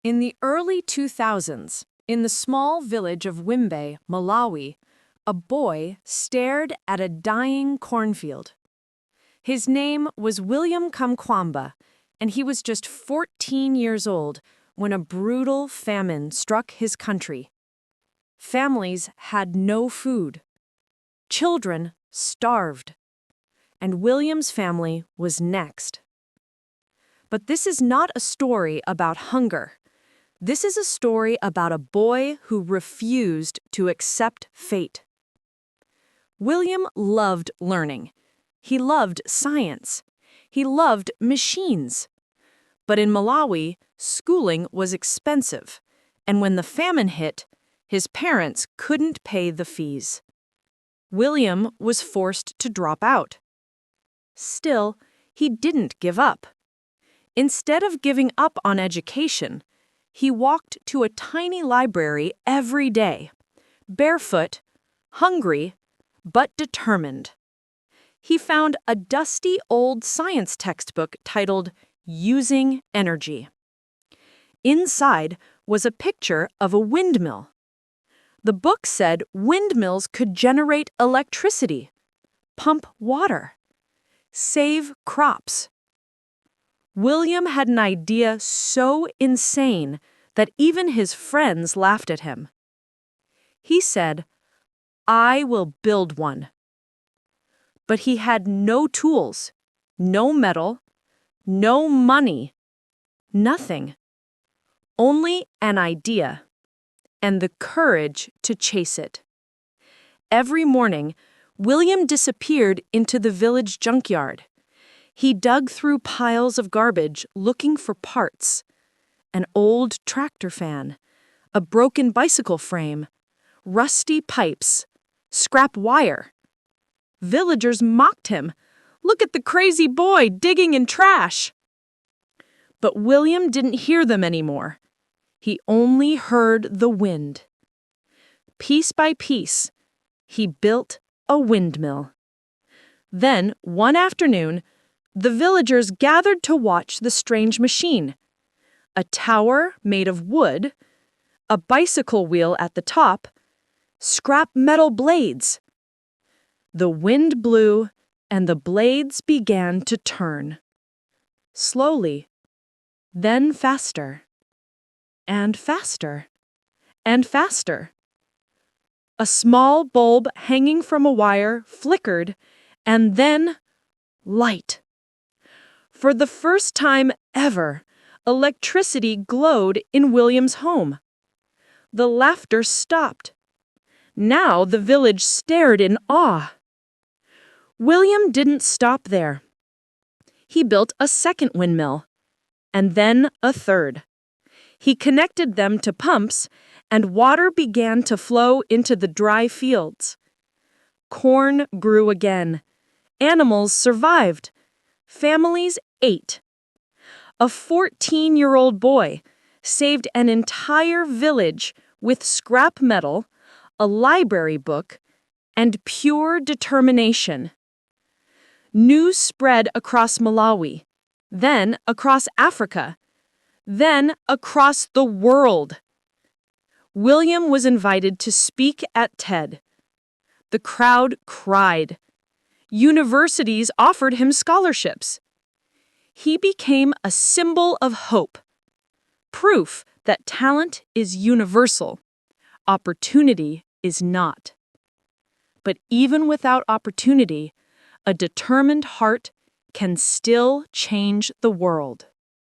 In the early 2000s, in the small village of Wimbe, Malawi, a boy stared at a dying cornfield. His name was William Kamkwamba, and he was just 14 years old when a brutal famine struck his country. Families had no food. Children starved. And William's family was next. But this is not a story about hunger. This is a story about a boy who refused to accept fate. William loved learning. He loved science. He loved machines. But in Malawi, schooling was expensive, and when the famine hit, his parents couldn't pay the fees. William was forced to drop out. Still, he didn't give up. Instead of giving up on education, he walked to a tiny library every day, barefoot, hungry, but determined. He found a dusty old science textbook titled Using Energy. Inside was a picture of a windmill. The book said windmills could generate electricity, pump water, save crops. William had an idea so insane that even his friends laughed at him. He said, "I will build one." But he had no tools, no metal, no money, nothing. Only an idea, and the courage to chase it. Every morning, William disappeared into the village junkyard. He dug through piles of garbage looking for parts. An old tractor fan, a broken bicycle frame, rusty pipes, scrap wire. Villagers mocked him. "Look at the crazy boy digging in trash." But William didn't hear them anymore. He only heard the wind. Piece by piece, he built a windmill. Then, one afternoon, the villagers gathered to watch the strange machine. A tower made of wood, a bicycle wheel at the top, scrap metal blades. The wind blew, and the blades began to turn. Slowly, then faster, and faster, and faster. A small bulb hanging from a wire flickered, and then light. For the first time ever, electricity glowed in William's home. The laughter stopped. Now the village stared in awe. William didn't stop there. He built a second windmill, and then a third. He connected them to pumps, and water began to flow into the dry fields. Corn grew again. Animals survived. Families ate. A 14-year-old boy saved an entire village with scrap metal, a library book, and pure determination. News spread across Malawi, then across Africa, then across the world. William was invited to speak at TED. The crowd cried. Universities offered him scholarships. He became a symbol of hope, proof that talent is universal, opportunity is not. But even without opportunity, a determined heart can still change the world.